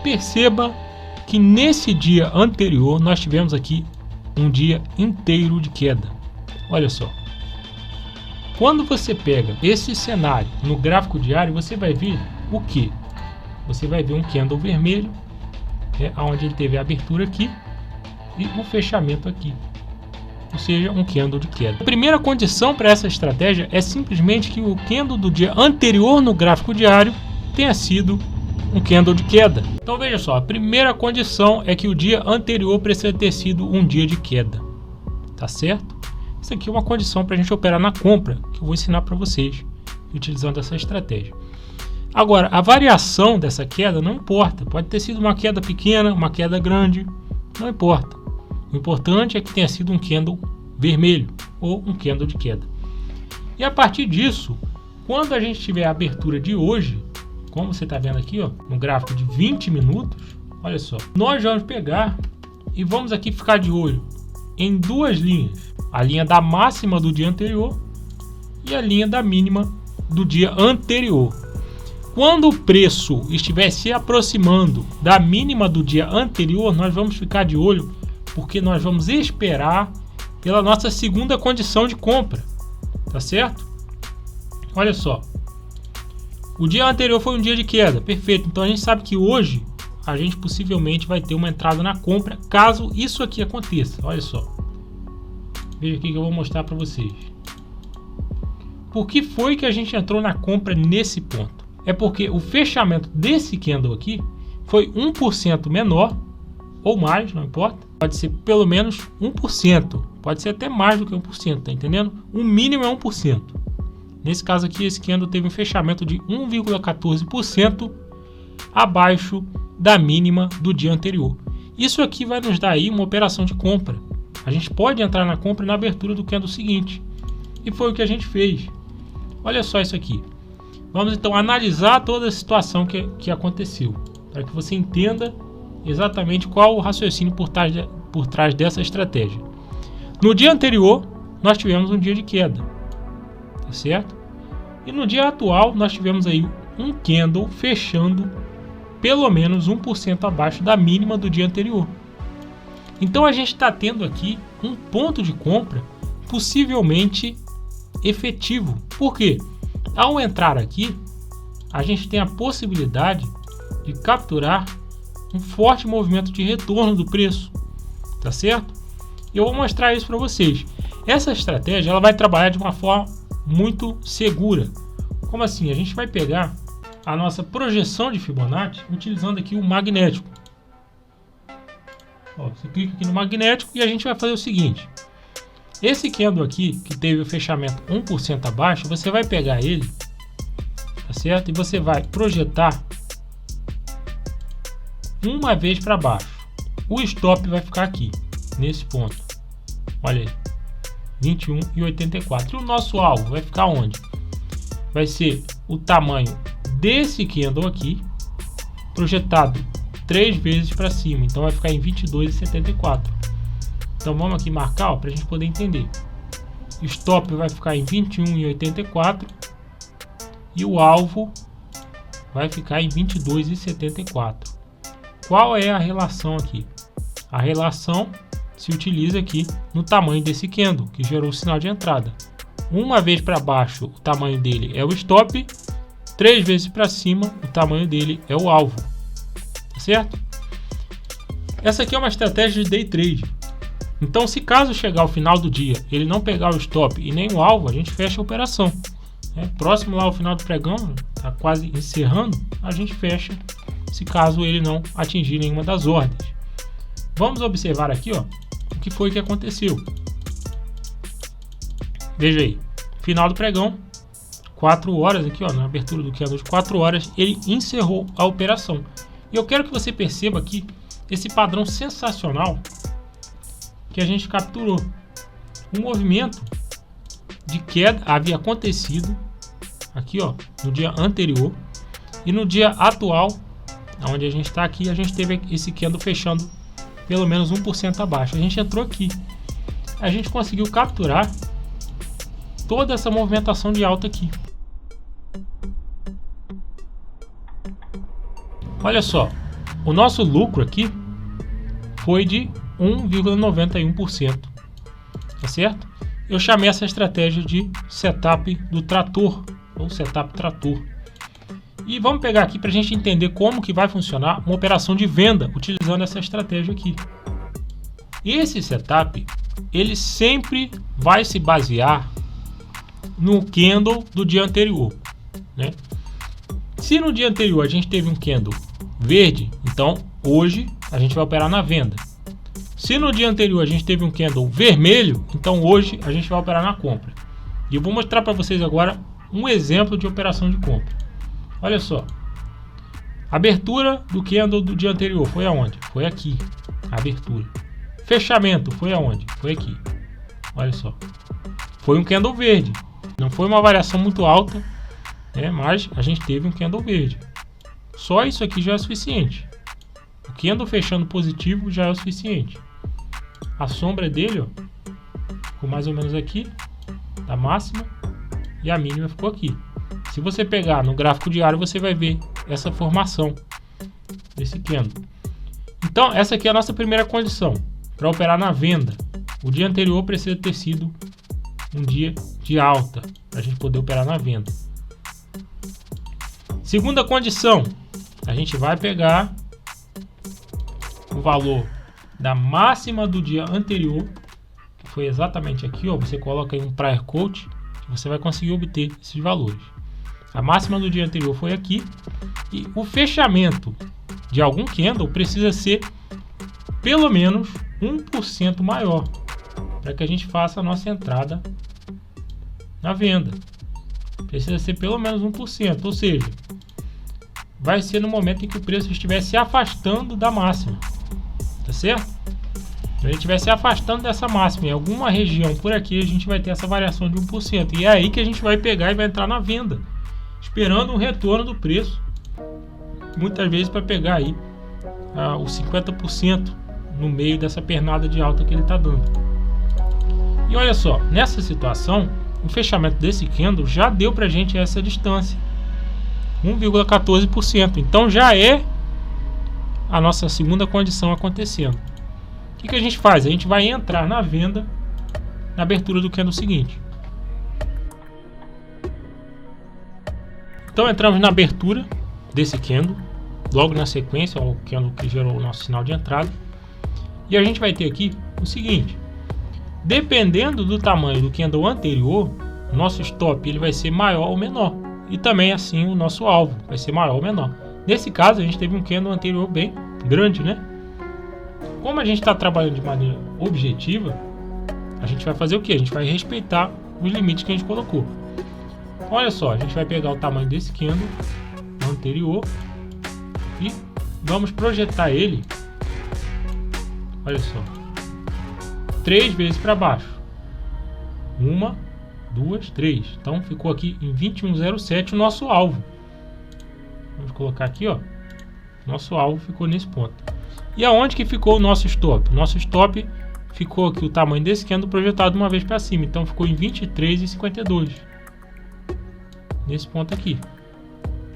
perceba que nesse dia anterior nós tivemos aqui um dia inteiro de queda. Olha só. Quando você pega esse cenário no gráfico diário, você vai ver o que? Você vai ver um candle vermelho, onde ele teve a abertura aqui e o fechamento aqui, ou seja, um candle de queda. A primeira condição para essa estratégia é simplesmente que o candle do dia anterior no gráfico diário tenha sido um candle de queda. Então veja só, a primeira condição é que o dia anterior precisa ter sido um dia de queda, tá certo? Isso aqui é uma condição para a gente operar na compra, que eu vou ensinar para vocês utilizando essa estratégia. Agora, a variação dessa queda não importa, pode ter sido uma queda pequena, uma queda grande, não importa. O importante é que tenha sido um candle vermelho ou um candle de queda. E a partir disso, quando a gente tiver a abertura de hoje, como você está vendo aqui, ó, no gráfico de 20 minutos, olha só, nós vamos pegar e vamos aqui ficar de olho em duas linhas, a linha da máxima do dia anterior e a linha da mínima do dia anterior. Quando o preço estiver se aproximando da mínima do dia anterior, nós vamos ficar de olho, porque nós vamos esperar pela nossa segunda condição de compra, tá certo? Olha só, o dia anterior foi um dia de queda, perfeito, então a gente sabe que hoje a gente possivelmente vai ter uma entrada na compra, caso isso aqui aconteça. Olha só, veja aqui que eu vou mostrar para vocês. Por que foi que a gente entrou na compra nesse ponto? É porque o fechamento desse candle aqui foi 1% menor, ou mais, não importa. Pode ser pelo menos 1%, pode ser até mais do que 1%, tá entendendo? O mínimo é 1%. Nesse caso aqui, esse candle teve um fechamento de 1,14% abaixo da mínima do dia anterior. Isso aqui vai nos dar aí uma operação de compra. A gente pode entrar na compra na abertura do candle seguinte. E foi o que a gente fez. Olha só isso aqui. Vamos então analisar toda a situação que aconteceu, para que você entenda exatamente qual o raciocínio por trás dessa estratégia. No dia anterior, nós tivemos um dia de queda, tá certo? E no dia atual, nós tivemos aí um candle fechando pelo menos 1% abaixo da mínima do dia anterior. Então a gente está tendo aqui um ponto de compra possivelmente efetivo. Por quê? Ao entrar aqui, a gente tem a possibilidade de capturar um forte movimento de retorno do preço, tá certo? Eu vou mostrar isso para vocês. Essa estratégia ela vai trabalhar de uma forma muito segura. Como assim? A gente vai pegar a nossa projeção de Fibonacci utilizando aqui o magnético. Ó, você clica aqui no magnético e a gente vai fazer o seguinte. Esse candle aqui, que teve o fechamento 1% abaixo, você vai pegar ele, tá certo? E você vai projetar uma vez para baixo. O stop vai ficar aqui, nesse ponto. Olha aí, 21,84. E o nosso alvo vai ficar onde? Vai ser o tamanho desse candle aqui, projetado 3 vezes para cima. Então vai ficar em 22,74. Então vamos aqui marcar para a gente poder entender. O stop vai ficar em 21,84 e o alvo vai ficar em 22,74. Qual é a relação aqui? A relação se utiliza aqui no tamanho desse candle que gerou o sinal de entrada. Uma vez para baixo, o tamanho dele é o stop. 3 vezes para cima, o tamanho dele é o alvo. Tá certo? Essa aqui é uma estratégia de day trade. Então, se caso chegar ao final do dia, ele não pegar o stop e nem o alvo, a gente fecha a operação. Próximo lá ao final do pregão, está quase encerrando, a gente fecha, se caso ele não atingir nenhuma das ordens. Vamos observar aqui, ó, o que foi que aconteceu. Veja aí, final do pregão, 4 horas aqui, ó, na abertura do candle de 4 horas, ele encerrou a operação. E eu quero que você perceba aqui esse padrão sensacional que a gente capturou. O movimento de queda havia acontecido aqui, ó, no dia anterior, e no dia atual, onde a gente está aqui, a gente teve esse candle fechando pelo menos 1% abaixo. A gente entrou aqui, a gente conseguiu capturar toda essa movimentação de alta aqui. Olha só, o nosso lucro aqui foi de 1,91%, tá certo? Eu chamei essa estratégia de setup do trator, ou setup trator. E vamos pegar aqui para a gente entender como que vai funcionar uma operação de venda utilizando essa estratégia aqui. Esse setup, ele sempre vai se basear no candle do dia anterior, né? Se no dia anterior a gente teve um candle verde, então hoje a gente vai operar na venda. Se no dia anterior a gente teve um candle vermelho, então hoje a gente vai operar na compra. E eu vou mostrar para vocês agora um exemplo de operação de compra. Olha só, a abertura do candle do dia anterior foi aonde? Foi aqui, a abertura. Fechamento foi aonde? Foi aqui. Olha só, foi um candle verde. Não foi uma variação muito alta, né? Mas a gente teve um candle verde. Só isso aqui já é suficiente. O candle fechando positivo já é o suficiente. A sombra dele, ó, ficou mais ou menos aqui, da máxima, e a mínima ficou aqui. Se você pegar no gráfico diário, você vai ver essa formação desse candle. Então, essa aqui é a nossa primeira condição para operar na venda. O dia anterior precisa ter sido um dia de alta para a gente poder operar na venda. Segunda condição, a gente vai pegar o valor da máxima do dia anterior, que foi exatamente aqui, ó. Você coloca aí um prior quote, você vai conseguir obter esses valores. A máxima do dia anterior foi aqui, e o fechamento de algum candle precisa ser pelo menos 1% maior para que a gente faça a nossa entrada na venda. Precisa ser pelo menos 1%, ou seja, vai ser no momento em que o preço estiver se afastando da máxima, tá certo? Se ele estiver se afastando dessa máxima em alguma região por aqui, a gente vai ter essa variação de 1%, e é aí que a gente vai pegar e vai entrar na venda, esperando um retorno do preço, muitas vezes para pegar aí os 50% no meio dessa pernada de alta que ele está dando. E olha só, nessa situação, o fechamento desse candle já deu para a gente essa distância, 1,14%. Então já é a nossa segunda condição acontecendo. O que a gente faz? A gente vai entrar na venda na abertura do candle seguinte. Então entramos na abertura desse candle, logo na sequência, o candle que gerou o nosso sinal de entrada. E a gente vai ter aqui o seguinte: dependendo do tamanho do candle anterior, o nosso stop ele vai ser maior ou menor. E também assim o nosso alvo vai ser maior ou menor. Nesse caso a gente teve um candle anterior bem grande, né? Como a gente está trabalhando de maneira objetiva, a gente vai fazer o que? A gente vai respeitar os limites que a gente colocou. Olha só, a gente vai pegar o tamanho desse candle anterior e vamos projetar ele, olha só, 3 vezes para baixo. 1, 2, 3. Então ficou aqui em 21,07 o nosso alvo. Vamos colocar aqui, ó. Nosso alvo ficou nesse ponto. E aonde que ficou o nosso stop? O nosso stop ficou aqui, o tamanho desse candle projetado uma vez para cima. Então ficou em 23,52. Nesse ponto aqui.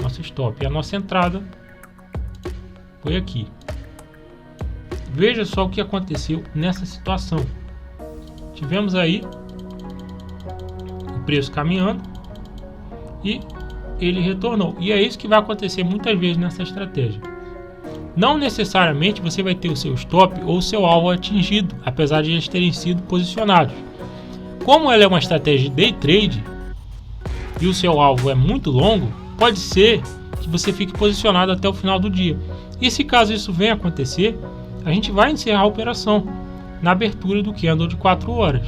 Nosso stop. E a nossa entrada foi aqui. Veja só o que aconteceu nessa situação. Tivemos aí o preço caminhando e ele retornou. E é isso que vai acontecer muitas vezes nessa estratégia. Não necessariamente você vai ter o seu stop ou o seu alvo atingido, apesar de eles terem sido posicionados. Como ela é uma estratégia de day trade e o seu alvo é muito longo, pode ser que você fique posicionado até o final do dia. E se caso isso venha acontecer, a gente vai encerrar a operação na abertura do candle de 4 horas.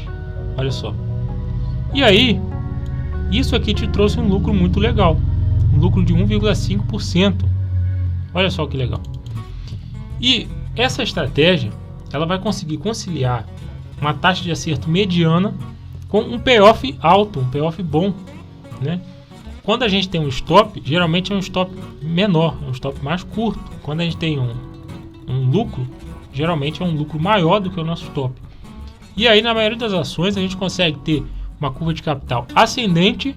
Olha só. E aí, isso aqui te trouxe um lucro muito legal. Um lucro de 1,5%. Olha só que legal. E essa estratégia, ela vai conseguir conciliar uma taxa de acerto mediana com um payoff alto, um payoff bom, né? Quando a gente tem um stop, geralmente é um stop menor, é um stop mais curto. Quando a gente tem um lucro, geralmente é um lucro maior do que o nosso stop. E aí, na maioria das ações, a gente consegue ter uma curva de capital ascendente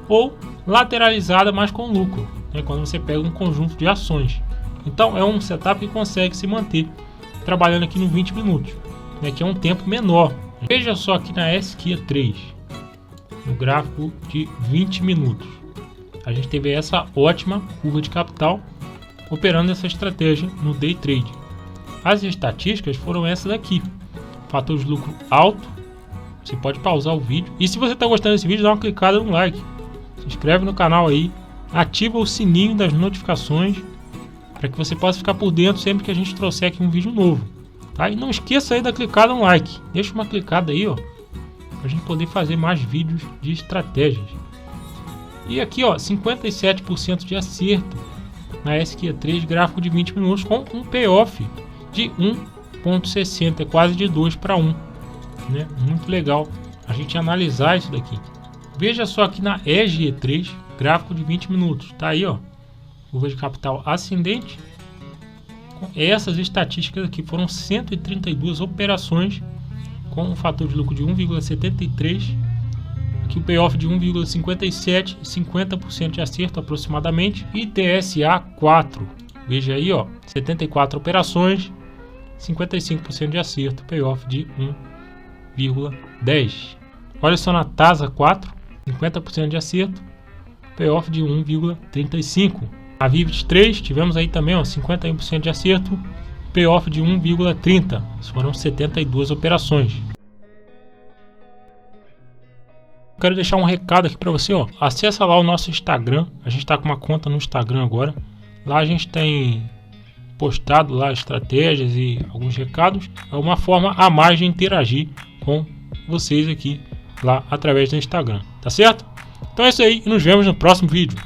ou lateralizada, mas com lucro, né? Quando você pega um conjunto de ações. Então é um setup que consegue se manter trabalhando aqui no 20 minutos, né, que é um tempo menor. Veja só aqui na SQ3, no gráfico de 20 minutos, a gente teve essa ótima curva de capital operando essa estratégia no day trade. As estatísticas foram essas aqui: fator de lucro alto. Você pode pausar o vídeo, e se você está gostando desse vídeo, dá uma clicada no like, se inscreve no canal aí, ativa o sininho das notificações para que você possa ficar por dentro sempre que a gente trouxer aqui um vídeo novo, tá? E não esqueça aí da clicada no like, deixa uma clicada aí, ó, para a gente poder fazer mais vídeos de estratégias. E aqui, ó, 57% de acerto na SQ3, gráfico de 20 minutos, com um payoff de 1,60, é quase de 2 para 1, né? Muito legal a gente analisar isso daqui. Veja só aqui na EG3, gráfico de 20 minutos, tá aí, ó, curva de capital ascendente. Com essas estatísticas aqui, foram 132 operações com um fator de lucro de 1,73, aqui o payoff de 1,57, 50% de acerto aproximadamente, e TSA 4. Veja aí, ó, 74 operações, 55% de acerto, payoff de 1,10. Olha só na TASA 4, 50% de acerto, payoff de 1,35. A Vivid 3 tivemos aí também, ó, 51% de acerto, payoff de 1,30. Foram 72 operações. Quero deixar um recado aqui para você, ó. Acessa lá o nosso Instagram. A gente está com uma conta no Instagram agora. Lá a gente tem postado lá estratégias e alguns recados. É uma forma a mais de interagir com vocês aqui lá através do Instagram, tá certo? Então é isso aí e nos vemos no próximo vídeo.